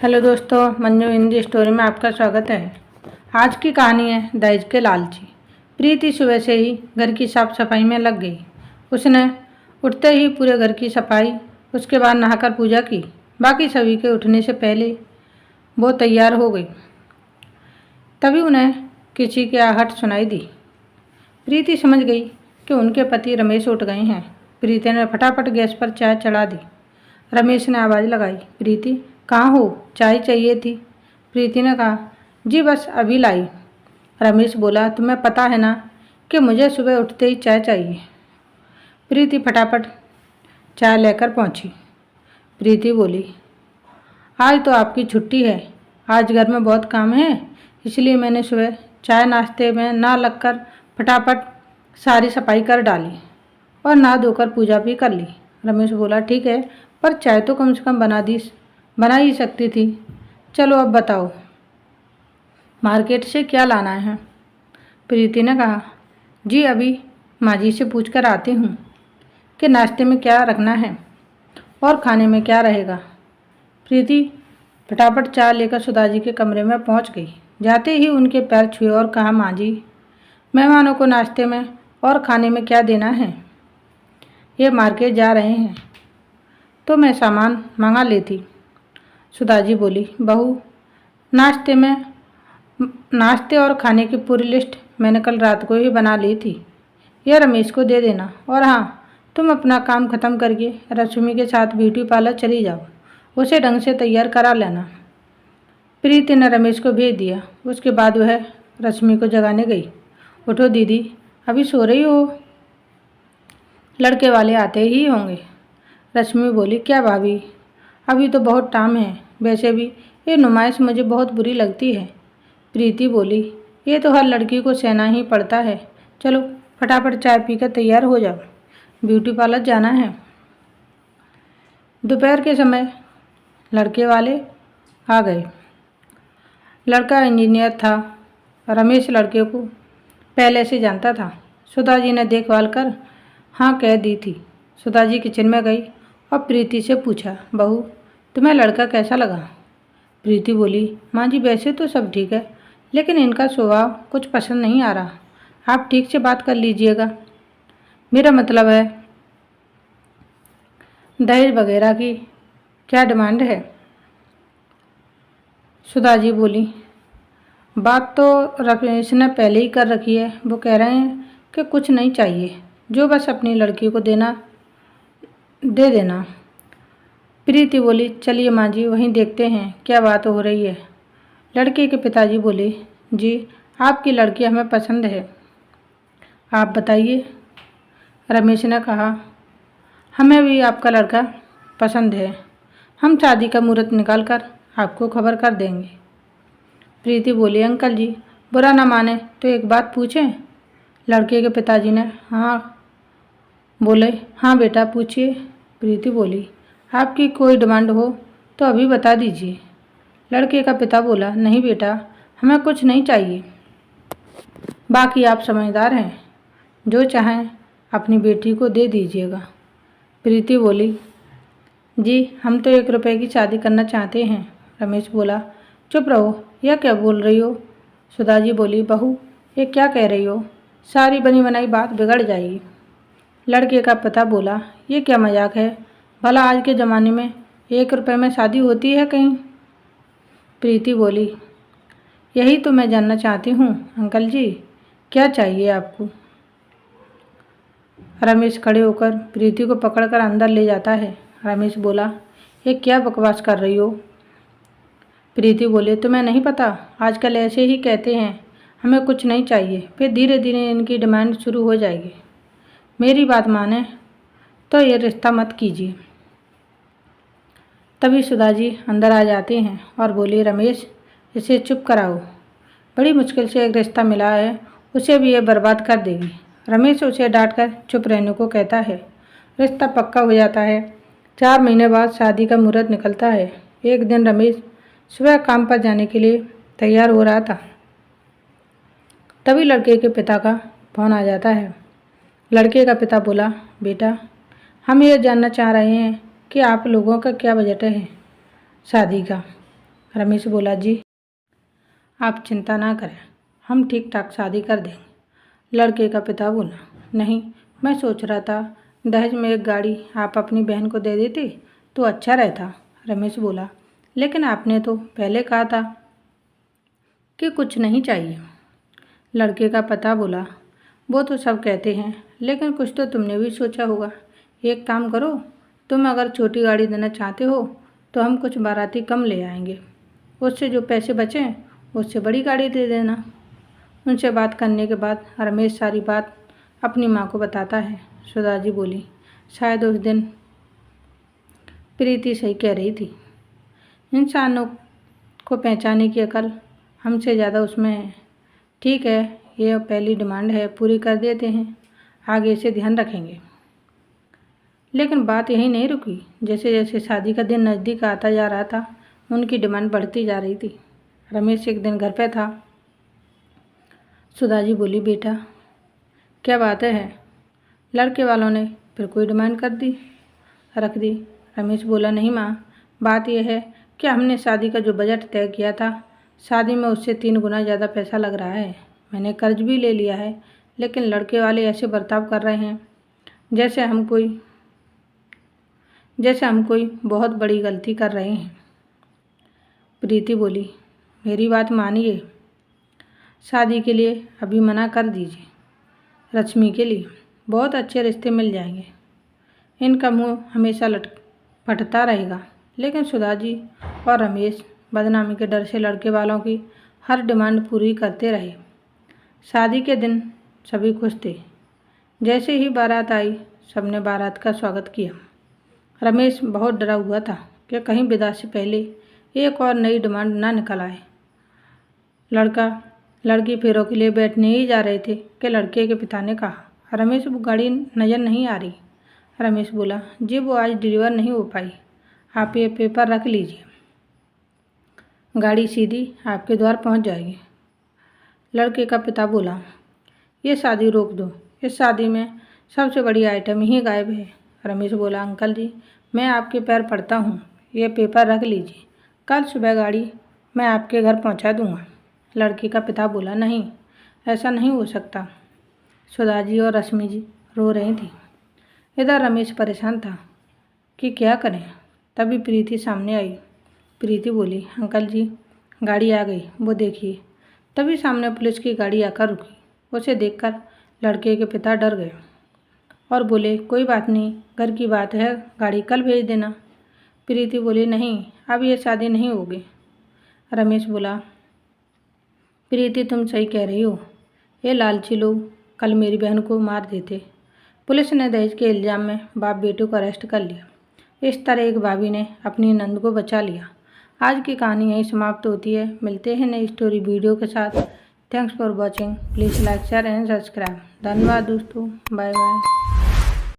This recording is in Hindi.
हेलो दोस्तों, मंजू हिंदी स्टोरी में आपका स्वागत है। आज की कहानी है दहेज के लालची। प्रीति सुबह से ही घर की साफ सफाई में लग गई। उसने उठते ही पूरे घर की सफाई, उसके बाद नहाकर पूजा की। बाकी सभी के उठने से पहले वो तैयार हो गई। तभी उन्हें किसी की आहट सुनाई दी। प्रीति समझ गई कि उनके पति रमेश उठ गए हैं। प्रीति ने फटाफट गैस पर चाय चढ़ा दी। रमेश ने आवाज़ लगाई, प्रीति कहाँ हो, चाय चाहिए थी। प्रीति ने कहा, जी बस अभी लाई। रमेश बोला, तुम्हें पता है ना कि मुझे सुबह उठते ही चाय चाहिए। प्रीति फटाफट चाय लेकर पहुंची। प्रीति बोली, आज तो आपकी छुट्टी है, आज घर में बहुत काम है, इसलिए मैंने सुबह चाय नाश्ते में ना लगकर फटाफट सारी सफाई कर डाली और नहा धोकर पूजा भी कर ली। रमेश बोला, ठीक है, पर चाय तो कम से कम बना ही सकती थी। चलो अब बताओ, मार्केट से क्या लाना है। प्रीति ने कहा, जी अभी माँ जी से पूछ कर आती हूँ कि नाश्ते में क्या रखना है और खाने में क्या रहेगा। प्रीति फटाफट चाय लेकर सुधाजी के कमरे में पहुँच गई। जाते ही उनके पैर छुए और कहा, माँ जी मेहमानों को नाश्ते में और खाने में क्या देना है। ये मार्केट जा रहे हैं तो मैं सामान मंगा लेती। सुधाजी बोली, बहू नाश्ते और खाने की पूरी लिस्ट मैंने कल रात को ही बना ली थी, यह रमेश को दे देना। और हाँ, तुम अपना काम ख़त्म करके रश्मि के साथ ब्यूटी पार्लर चली जाओ, उसे ढंग से तैयार करा लेना। प्रीति ने रमेश को भेज दिया। उसके बाद वह रश्मि को जगाने गई। उठो दीदी, अभी सो रही हो, लड़के वाले आते ही होंगे। रश्मि बोली, क्या भाभी, अभी तो बहुत टाइम है, वैसे भी ये नुमाइश मुझे बहुत बुरी लगती है। प्रीति बोली, ये तो हर लड़की को सहना ही पड़ता है। चलो फटाफट चाय पीकर तैयार हो जाओ, ब्यूटी पार्लर जाना है। दोपहर के समय लड़के वाले आ गए। लड़का इंजीनियर था। रमेश लड़के को पहले से जानता था। सुधाजी ने देखभाल कर हाँ कह दी थी। सुधाजी किचन में गई और प्रीति से पूछा, बहू तुम्हें लड़का कैसा लगा। प्रीति बोली, माँ जी वैसे तो सब ठीक है, लेकिन इनका स्वभाव कुछ पसंद नहीं आ रहा, आप ठीक से बात कर लीजिएगा। मेरा मतलब है दहेज वगैरह की क्या डिमांड है। सुधाजी बोली, बात तो रमेश ने पहले ही कर रखी है, वो कह रहे हैं कि कुछ नहीं चाहिए, जो बस अपनी लड़की को दे देना। प्रीति बोली, चलिए माँ जी वहीं देखते हैं क्या बात हो रही है। लड़के के पिताजी बोले, जी आपकी लड़की हमें पसंद है, आप बताइए। रमेश ने कहा, हमें भी आपका लड़का पसंद है, हम शादी का मुहूर्त निकाल कर आपको खबर कर देंगे। प्रीति बोली, अंकल जी बुरा ना माने तो एक बात पूछें। लड़के के पिताजी ने बोले, हाँ बेटा पूछिए। प्रीति बोली, आपकी कोई डिमांड हो तो अभी बता दीजिए। लड़के का पिता बोला, नहीं बेटा हमें कुछ नहीं चाहिए, बाकी आप समझदार हैं, जो चाहें अपनी बेटी को दे दीजिएगा। प्रीति बोली, जी हम तो 1 रुपये की शादी करना चाहते हैं। रमेश बोला, चुप रहो, यह क्या बोल रही हो। सुधाजी बोली, बहू ये क्या कह रही हो, सारी बनी बनाई बात बिगड़ जाएगी। लड़के का पिता बोला, ये क्या मजाक है, भला आज के ज़माने में 1 रुपये में शादी होती है कहीं। प्रीति बोली, यही तो मैं जानना चाहती हूँ अंकल जी, क्या चाहिए आपको। रमेश खड़े होकर प्रीति को पकड़कर अंदर ले जाता है। रमेश बोला, ये क्या बकवास कर रही हो। प्रीति बोले, तुम्हें नहीं पता, आजकल ऐसे ही कहते हैं हमें कुछ नहीं चाहिए, फिर धीरे धीरे इनकी डिमांड शुरू हो जाएगी। मेरी बात माने तो ये रिश्ता मत कीजिए। तभी सुधाजी अंदर आ जाते हैं और बोले, रमेश इसे चुप कराओ, बड़ी मुश्किल से एक रिश्ता मिला है, उसे भी ये बर्बाद कर देगी। रमेश उसे डांटकर चुप रहने को कहता है। रिश्ता पक्का हो जाता है। 4 महीने बाद शादी का मुहूर्त निकलता है। एक दिन रमेश सुबह काम पर जाने के लिए तैयार हो रहा था। तभी लड़के के पिता का फोन आ जाता है। लड़के का पिता बोला, बेटा हम ये जानना चाह रहे हैं कि आप लोगों का क्या बजट है शादी का। रमेश बोला, जी आप चिंता ना करें, हम ठीक ठाक शादी कर देंगे। लड़के का पिता बोला, नहीं, मैं सोच रहा था दहेज में एक गाड़ी आप अपनी बहन को दे देते तो अच्छा रहता। रमेश बोला, लेकिन आपने तो पहले कहा था कि कुछ नहीं चाहिए। लड़के का पिता बोला, वो तो सब कहते हैं, लेकिन कुछ तो तुमने भी सोचा होगा। एक काम करो, तुम अगर छोटी गाड़ी देना चाहते हो तो हम कुछ बाराती कम ले आएंगे, उससे जो पैसे बचें उससे बड़ी गाड़ी दे देना। उनसे बात करने के बाद रमेश सारी बात अपनी माँ को बताता है। सुधा जी बोली, शायद उस दिन प्रीति सही कह रही थी। इंसानों को पहचाने की अकल हमसे ज़्यादा उसमें है। ठीक है, ये पहली डिमांड है, पूरी कर देते हैं, आगे से ध्यान रखेंगे। लेकिन बात यही नहीं रुकी। जैसे जैसे शादी का दिन नज़दीक आता जा रहा था, उनकी डिमांड बढ़ती जा रही थी। रमेश एक दिन घर पे था। सुधा जी बोली, बेटा क्या बात है? लड़के वालों ने फिर कोई डिमांड रख दी। रमेश बोला, नहीं माँ, बात यह है कि हमने शादी का जो बजट तय किया था, शादी में उससे 3 गुना ज़्यादा पैसा लग रहा है। मैंने कर्ज भी ले लिया है, लेकिन लड़के वाले ऐसे बर्ताव कर रहे हैं जैसे हम कोई बहुत बड़ी गलती कर रहे हैं। प्रीति बोली, मेरी बात मानिए, शादी के लिए अभी मना कर दीजिए। रश्मि के लिए बहुत अच्छे रिश्ते मिल जाएंगे, इनका मुंह हमेशा फटता रहेगा। लेकिन सुधा जी और रमेश बदनामी के डर से लड़के वालों की हर डिमांड पूरी करते रहे। शादी के दिन सभी खुश थे। जैसे ही बारात आई, सबने बारात का स्वागत किया। रमेश बहुत डरा हुआ था कि कहीं विदा से पहले एक और नई डिमांड ना निकल आए। लड़की फेरों के लिए बैठने ही जा रहे थे कि लड़के के पिता ने कहा, रमेश वो गाड़ी नज़र नहीं आ रही। रमेश बोला, जी वो आज डिलीवर नहीं हो पाई, आप ये पेपर रख लीजिए, गाड़ी सीधी आपके द्वार पहुंच जाएगी। लड़के का पिता बोला, ये शादी रोक दो, इस शादी में सबसे बड़ी आइटम ही गायब है। रमेश बोला, अंकल जी मैं आपके पैर पड़ता हूँ, ये पेपर रख लीजिए, कल सुबह गाड़ी मैं आपके घर पहुँचा दूँगा। लड़के का पिता बोला, नहीं ऐसा नहीं हो सकता। सुधा जी और रश्मि जी रो रही थी। इधर रमेश परेशान था कि क्या करें। तभी प्रीति सामने आई। प्रीति बोली, अंकल जी गाड़ी आ गई, वो देखिए। तभी सामने पुलिस की गाड़ी आकर रुकी। उसे देखकर लड़के के पिता डर गए और बोले, कोई बात नहीं, घर की बात है, गाड़ी कल भेज देना। प्रीति बोली, नहीं अब ये शादी नहीं होगी। रमेश बोला, प्रीति तुम सही कह रही हो, ये लालची लोग कल मेरी बहन को मार देते। पुलिस ने दहेज के इल्ज़ाम में बाप बेटे को अरेस्ट कर लिया। इस तरह एक भाभी ने अपनी नंद को बचा लिया। आज की कहानी यहीं समाप्त होती है। मिलते हैं नई स्टोरी वीडियो के साथ। Thanks for watching. Please like share and subscribe. धन्यवाद दोस्तों, बाय बाय।